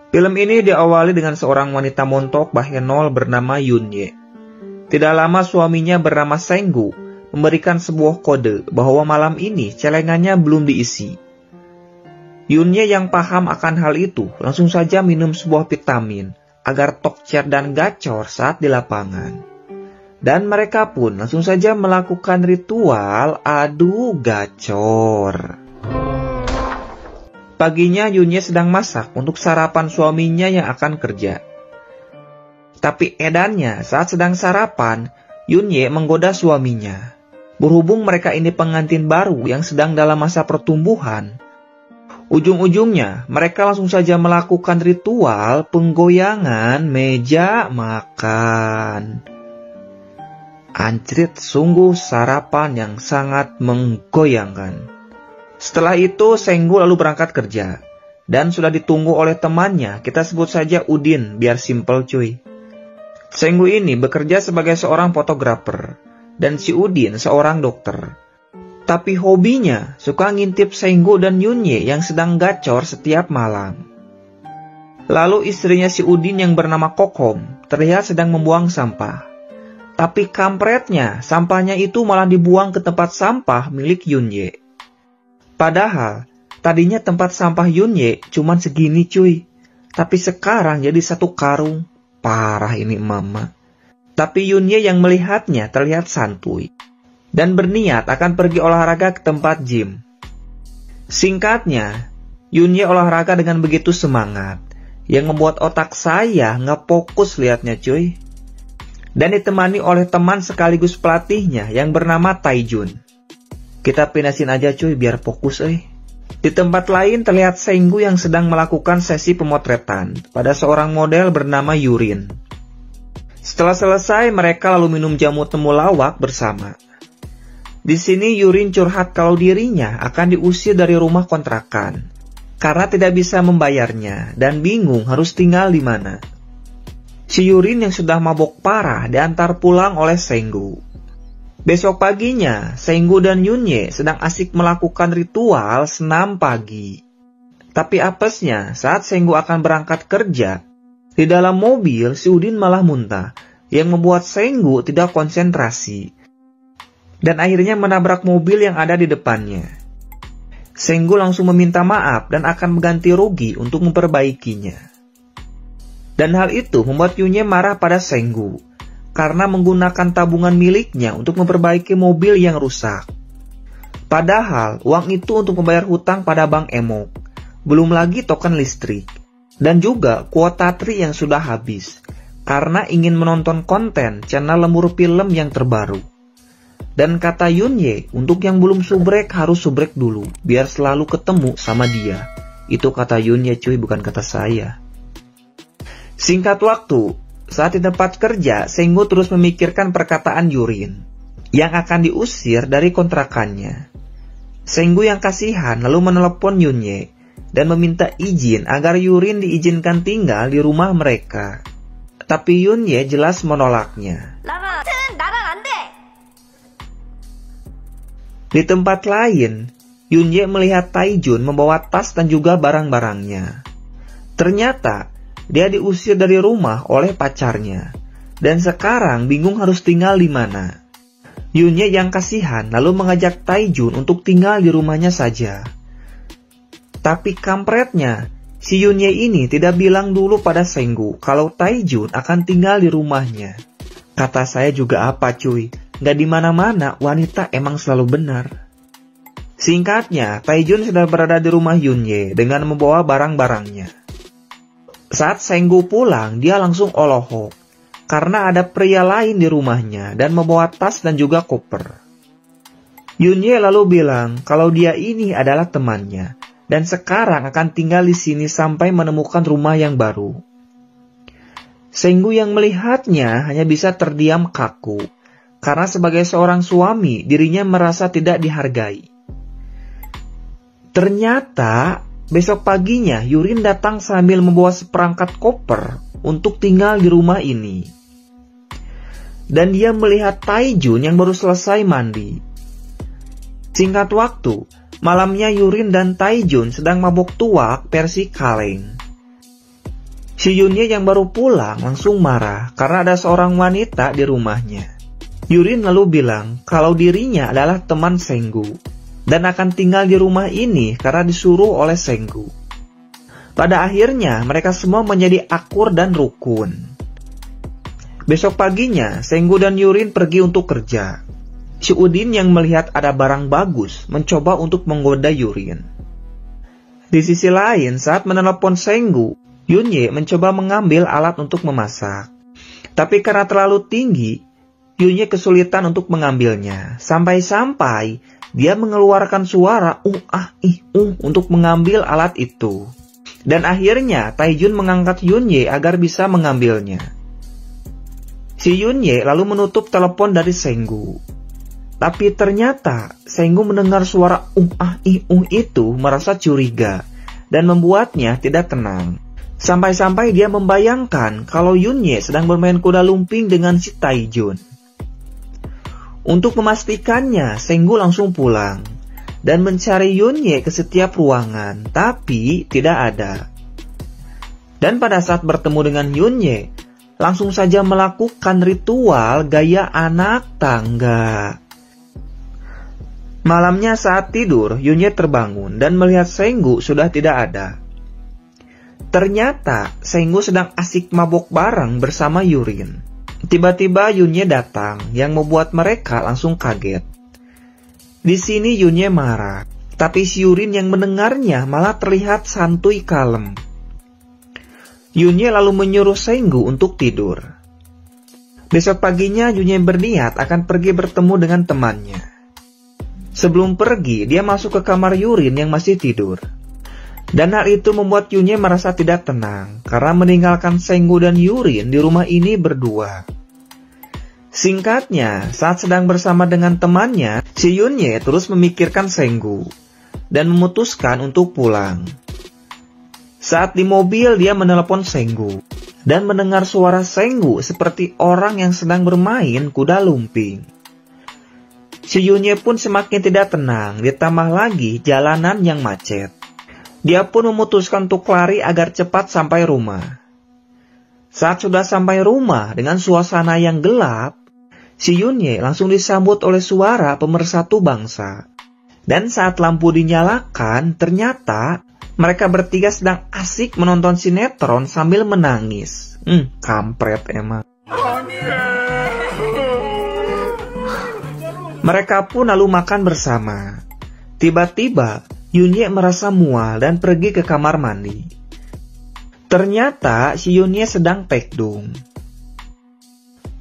Film ini diawali dengan seorang wanita montok Bahenol bernama Yunye. Tidak lama suaminya bernama Senggu memberikan sebuah kode bahwa malam ini celengannya belum diisi. Yunye yang paham akan hal itu langsung saja minum sebuah vitamin agar tokcer dan gacor saat di lapangan. Dan mereka pun langsung saja melakukan ritual adu gacor. Paginya Yunye sedang masak untuk sarapan suaminya yang akan kerja. Tapi edannya saat sedang sarapan, Yunye menggoda suaminya. Berhubung mereka ini pengantin baru yang sedang dalam masa pertumbuhan, ujung-ujungnya mereka langsung saja melakukan ritual penggoyangan meja makan. Anjrit, sungguh sarapan yang sangat menggoyangkan. Setelah itu Senggu lalu berangkat kerja. Dan sudah ditunggu oleh temannya, kita sebut saja Udin biar simple cuy. Senggu ini bekerja sebagai seorang fotografer. Dan si Udin seorang dokter. Tapi hobinya suka ngintip Senggu dan Yunye yang sedang gacor setiap malam. Lalu istrinya si Udin yang bernama Kokom terlihat sedang membuang sampah. Tapi kampretnya, sampahnya itu malah dibuang ke tempat sampah milik Yunye. Padahal, tadinya tempat sampah Yunye cuman segini cuy. Tapi sekarang jadi satu karung. Parah ini mama. Tapi Yunye yang melihatnya terlihat santuy. Dan berniat akan pergi olahraga ke tempat gym. Singkatnya, Yunye olahraga dengan begitu semangat. Yang membuat otak saya nggak fokus liatnya cuy. Dan ditemani oleh teman sekaligus pelatihnya yang bernama Taijun. Kita pinasin aja cuy biar fokus . Di tempat lain terlihat Senggu yang sedang melakukan sesi pemotretan pada seorang model bernama Yurin. Setelah selesai mereka lalu minum jamu temulawak bersama. Di sini Yurin curhat kalau dirinya akan diusir dari rumah kontrakan karena tidak bisa membayarnya dan bingung harus tinggal di mana. Si Yurin yang sudah mabok parah diantar pulang oleh Senggu. Besok paginya, Senggu dan Yunye sedang asik melakukan ritual senam pagi. Tapi apesnya, saat Senggu akan berangkat kerja, di dalam mobil si Udin malah muntah, yang membuat Senggu tidak konsentrasi. Dan akhirnya menabrak mobil yang ada di depannya. Senggu langsung meminta maaf dan akan mengganti rugi untuk memperbaikinya. Dan hal itu membuat Yunye marah pada Senggu. Karena menggunakan tabungan miliknya untuk memperbaiki mobil yang rusak. Padahal uang itu untuk membayar hutang pada Bank Emok. Belum lagi token listrik. Dan juga kuota tri yang sudah habis. Karena ingin menonton konten channel Lembur Film yang terbaru. Dan kata Yunye, untuk yang belum subrek harus subrek dulu. Biar selalu ketemu sama dia. Itu kata Yunye cuy, bukan kata saya. Singkat waktu, saat di tempat kerja, Senggu terus memikirkan perkataan Yurin yang akan diusir dari kontrakannya. Senggu yang kasihan lalu menelepon Yunye dan meminta izin agar Yurin diizinkan tinggal di rumah mereka. Tapi Yunye jelas menolaknya. Di tempat lain, Yunye melihat Taijun membawa tas dan juga barang-barangnya. Ternyata dia diusir dari rumah oleh pacarnya. Dan sekarang bingung harus tinggal di mana. Yunye yang kasihan lalu mengajak Taijun untuk tinggal di rumahnya saja. Tapi kampretnya, si Yunye ini tidak bilang dulu pada Senggu kalau Taijun akan tinggal di rumahnya. Kata saya juga apa cuy, gak di mana-mana wanita emang selalu benar. Singkatnya, Taijun sudah berada di rumah Yunye dengan membawa barang-barangnya. Saat Senggu pulang, dia langsung olohok. Karena ada pria lain di rumahnya dan membawa tas dan juga koper. Yunye lalu bilang kalau dia ini adalah temannya. Dan sekarang akan tinggal di sini sampai menemukan rumah yang baru. Senggu yang melihatnya hanya bisa terdiam kaku. Karena sebagai seorang suami, dirinya merasa tidak dihargai. Ternyata besok paginya, Yurin datang sambil membawa seperangkat koper untuk tinggal di rumah ini. Dan dia melihat Taijun yang baru selesai mandi. Singkat waktu, malamnya Yurin dan Taijun sedang mabok tuak versi kaleng. Si Yunye yang baru pulang langsung marah karena ada seorang wanita di rumahnya. Yurin lalu bilang kalau dirinya adalah teman Senggu dan akan tinggal di rumah ini karena disuruh oleh Senggu. Pada akhirnya mereka semua menjadi akur dan rukun. Besok paginya Senggu dan Yurin pergi untuk kerja. Si Udin yang melihat ada barang bagus mencoba untuk menggoda Yurin. Di sisi lain, saat menelepon Senggu, Yunye mencoba mengambil alat untuk memasak. Tapi karena terlalu tinggi, Yunye kesulitan untuk mengambilnya. Sampai-sampai dia mengeluarkan suara untuk mengambil alat itu. Dan akhirnya Taijun mengangkat Yunye agar bisa mengambilnya. Si Yunye lalu menutup telepon dari Senggu. Tapi ternyata Senggu mendengar suara itu merasa curiga dan membuatnya tidak tenang. Sampai-sampai dia membayangkan kalau Yunye sedang bermain kuda lumping dengan si Taijun. Untuk memastikannya, Senggu langsung pulang dan mencari Yunye ke setiap ruangan, tapi tidak ada. Dan pada saat bertemu dengan Yunye, langsung saja melakukan ritual gaya anak tangga. Malamnya saat tidur, Yunye terbangun dan melihat Senggu sudah tidak ada. Ternyata Senggu sedang asik mabok bareng bersama Yurin. Tiba-tiba Yunye datang yang membuat mereka langsung kaget. Di sini Yunye marah, tapi si Yurin yang mendengarnya malah terlihat santuy kalem. Yunye lalu menyuruh Senggu untuk tidur. Besok paginya Yunye berniat akan pergi bertemu dengan temannya. Sebelum pergi, dia masuk ke kamar Yurin yang masih tidur. Dan hal itu membuat Yunye merasa tidak tenang karena meninggalkan Senggu dan Yurin di rumah ini berdua. Singkatnya, saat sedang bersama dengan temannya, si Yunye terus memikirkan Senggu dan memutuskan untuk pulang. Saat di mobil dia menelepon Senggu dan mendengar suara Senggu seperti orang yang sedang bermain kuda lumping. Si Yunye pun semakin tidak tenang, ditambah lagi jalanan yang macet. Dia pun memutuskan untuk lari agar cepat sampai rumah. Saat sudah sampai rumah dengan suasana yang gelap, si Yunye langsung disambut oleh suara pemersatu bangsa. Dan saat lampu dinyalakan, ternyata mereka bertiga sedang asik menonton sinetron sambil menangis. Kampret emang. Mereka pun lalu makan bersama. Tiba-tiba, Yunye merasa mual dan pergi ke kamar mandi. Ternyata si Yunye sedang tekdung.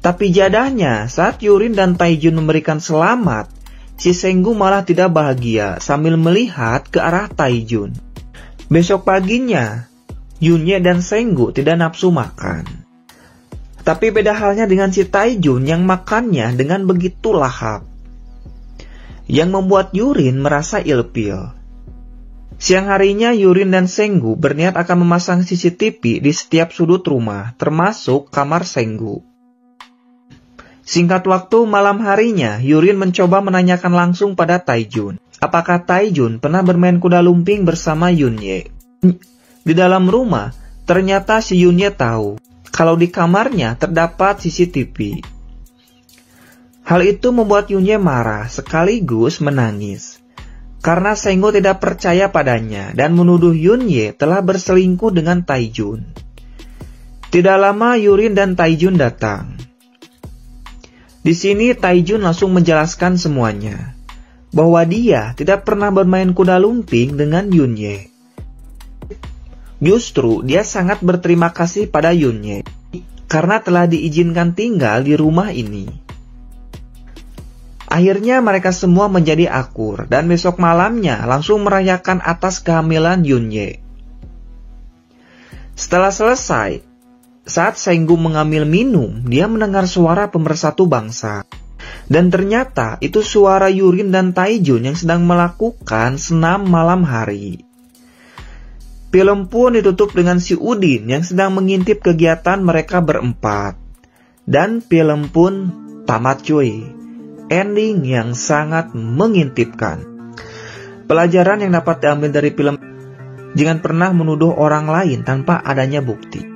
Tapi jadahnya saat Yurin dan Taijun memberikan selamat, si Senggu malah tidak bahagia sambil melihat ke arah Taijun. Besok paginya, Yunye dan Senggu tidak nafsu makan. Tapi beda halnya dengan si Taijun yang makannya dengan begitu lahap, yang membuat Yurin merasa ilfil. Siang harinya Yurin dan Senggu berniat akan memasang CCTV di setiap sudut rumah, termasuk kamar Senggu. Singkat waktu malam harinya, Yurin mencoba menanyakan langsung pada Taijun, apakah Taijun pernah bermain kuda lumping bersama Yunye. Di dalam rumah, ternyata si Yunye tahu kalau di kamarnya terdapat CCTV. Hal itu membuat Yunye marah sekaligus menangis. Karena Senggu tidak percaya padanya dan menuduh Yunye telah berselingkuh dengan Taijun. Tidak lama Yurin dan Taijun datang. Di sini Taijun langsung menjelaskan semuanya, bahwa dia tidak pernah bermain kuda lumping dengan Yunye. Justru dia sangat berterima kasih pada Yunye karena telah diizinkan tinggal di rumah ini. Akhirnya mereka semua menjadi akur dan besok malamnya langsung merayakan atas kehamilan Yunye. Setelah selesai, saat Senggu mengambil minum, dia mendengar suara pemersatu bangsa. Dan ternyata itu suara Yurin dan Taijun yang sedang melakukan senam malam hari. Film pun ditutup dengan si Udin yang sedang mengintip kegiatan mereka berempat. Dan film pun tamat cuy. ending yang sangat mengintipkan. Pelajaran yang dapat diambil dari film, jangan pernah menuduh orang lain tanpa adanya bukti.